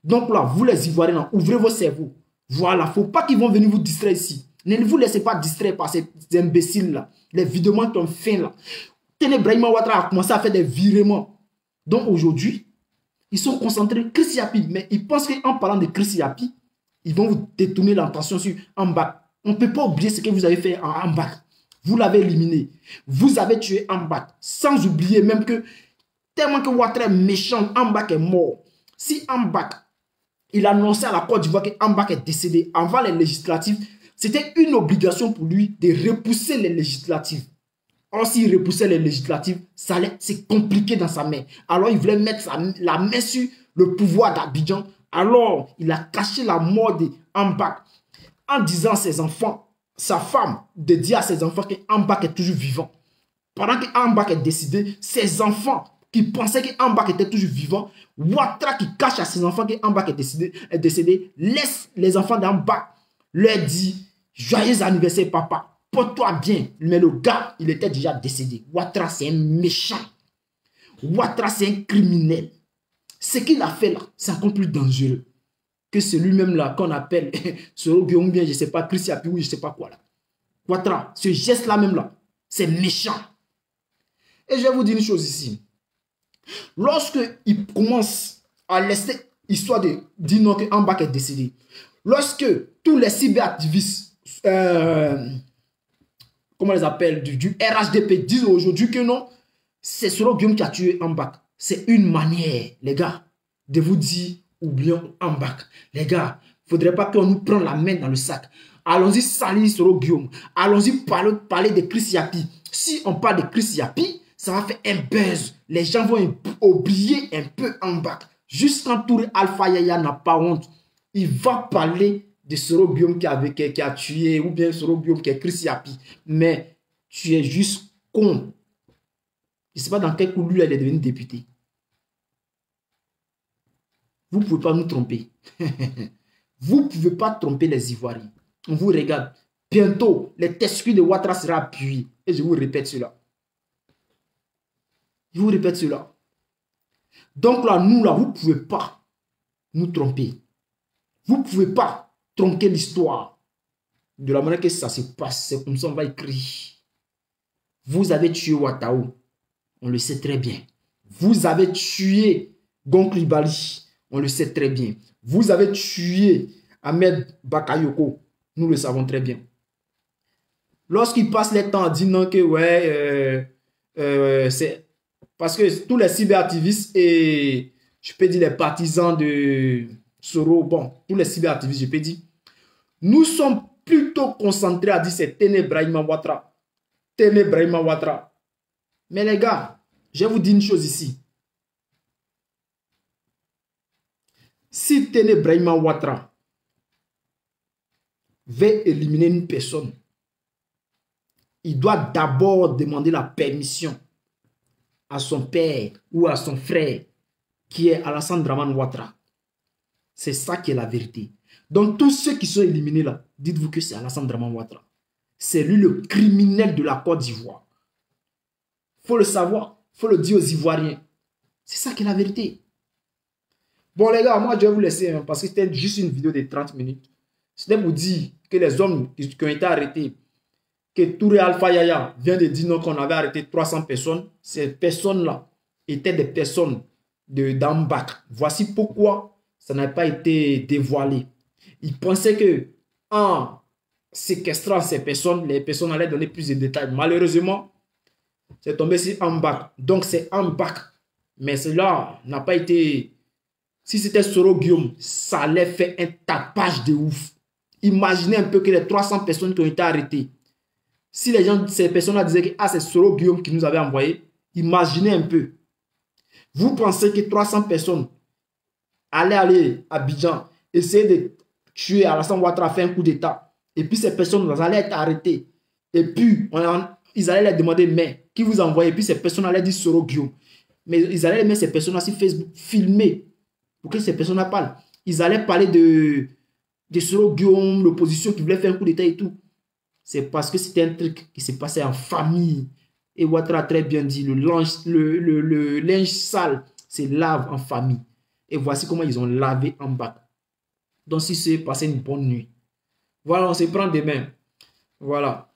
Donc là, vous les Ivoiriens, là, ouvrez vos cerveaux. Voilà, il ne faut pas qu'ils vont venir vous distraire ici. Ne vous laissez pas distraire par ces imbéciles là. Les vidéos qui ont fait là. Tenez, Brahima Ouattara a commencé à faire des virements. Donc aujourd'hui, ils sont concentrés Chris Yapi. Mais ils pensent qu'en parlant de Chris Yapi, ils vont vous détourner l'attention sur Ambak. On ne peut pas oublier ce que vous avez fait en Ambak. Vous l'avez éliminé. Vous avez tué Ambak. Sans oublier même que, tellement que Ouattara est méchant, Ambak est mort. Si Ambak, il annonçait à la Côte d'Ivoire que Ambak est décédé avant les législatives, c'était une obligation pour lui de repousser les législatives. Or, s'il repoussait les législatives, c'est compliqué dans sa main. Alors, il voulait mettre la main sur le pouvoir d'Abidjan. Alors, il a caché la mort d'Ambak en disant à ses enfants, sa femme, de dire à ses enfants qu'Ambak est toujours vivant. Pendant qu'Ambak est décédé, ses enfants qui pensaient qu'Ambak était toujours vivant, Ouattara qui cache à ses enfants qu'Ambak est décédé, laisse les enfants d'Ambak leur dire « Joyeux anniversaire, papa ». Porte-toi bien. Mais le gars, il était déjà décédé. Ouattara, c'est un méchant. Ouattara, c'est un criminel. Ce qu'il a fait là, c'est encore plus dangereux que celui-même là qu'on appelle Soro Guillaume, bien, je ne sais pas, Chris Yapi ou je ne sais pas quoi là. Ouattara, ce geste-là même là, c'est méchant. Et je vais vous dire une chose ici. Lorsque il commence à laisser histoire de dire non que Ambak est décédé, lorsque tous les cyberactivistes, comment on les appelle, du RHDP disent aujourd'hui que non, c'est Soro Guillaume qui a tué Ambak. C'est une manière, les gars, de vous dire oublions Ambak. Les gars, il ne faudrait pas qu'on nous prenne la main dans le sac. Allons-y salir Soro Guillaume. Allons-y parler de Chris Yapi. Si on parle de Chris Yapi, ça va faire un buzz. Les gens vont oublier un peu Ambak. Juste quand Touré Alpha Yaya n'a pas honte, il va parler de Soro Guillaume qui a tué, ou bien Soro Guillaume qui est Chris Yapi. Mais tu es juste con. Je ne sais pas dans quel coup lui elle est devenu député. Vous ne pouvez pas nous tromper. Vous ne pouvez pas tromper les Ivoiriens. On vous regarde. Bientôt, les testicules de Ouattara seront appuyés. Et je vous répète cela. Je vous répète cela. Donc là, nous, là, vous ne pouvez pas nous tromper. Vous ne pouvez pas tronquer l'histoire. De la manière que ça se passe, c'est comme ça on va écrire. Vous avez tué Ouattao. On le sait très bien. Vous avez tué Gonk Bali. On le sait très bien. Vous avez tué Ahmed Bakayoko. Nous le savons très bien. Lorsqu'il passe les temps à dire non que ouais, c'est parce que tous les cyberactivistes et je peux dire les partisans de Soro, bon, tous les cyberactivistes, je peux dire, nous sommes plutôt concentrés à dire c'est Téné Brahima Ouattara. Téné Brahima Ouattara. Mais les gars, je vais vous dire une chose ici. Si Téné Brahima Ouattara veut éliminer une personne, il doit d'abord demander la permission à son père ou à son frère qui est Alassane Dramane Ouattara. C'est ça qui est la vérité. Donc tous ceux qui sont éliminés là, dites-vous que c'est Alassane Dramane Ouattara. C'est lui le criminel de la Côte d'Ivoire. Il faut le savoir, il faut le dire aux Ivoiriens. C'est ça qui est la vérité. Bon les gars, moi je vais vous laisser hein, parce que c'était juste une vidéo de 30 minutes. C'était pour dire que les hommes qui ont été arrêtés, que Touré Alpha Yaya vient de dire qu'on avait arrêté 300 personnes. Ces personnes-là étaient des personnes d'Ambak. Voici pourquoi ça n'a pas été dévoilé. Ils pensaient que en séquestrant ces personnes, les personnes allaient donner plus de détails. Malheureusement, c'est tombé sur Ambak. Donc c'est Ambak. Mais cela n'a pas été... Si c'était Soro Guillaume, ça allait faire un tapage de ouf. Imaginez un peu que les 300 personnes qui ont été arrêtées, si les gens, ces personnes-là disaient que ah, c'est Soro Guillaume qui nous avait envoyé, imaginez un peu. Vous pensez que 300 personnes allaient aller à Abidjan, essayer de tuer Alassane Ouattara, faire un coup d'État, et puis ces personnes allaient être arrêtées, et puis ils allaient leur demander, mais qui vous envoie, et puis ces personnes allaient dire Soro Guillaume. Mais ils allaient mettre ces personnes-là sur Facebook, filmer, pour que ces personnes-là parlent. Ils allaient parler de Soro Guillaume, l'opposition qui voulait faire un coup d'État et tout. C'est parce que c'était un truc qui s'est passé en famille. Et Ouattara a très bien dit, le linge sale, c'est lave en famille. Et voici comment ils ont lavé en bas. Donc si c'est passé une bonne nuit. Voilà, on se prend demain. Voilà.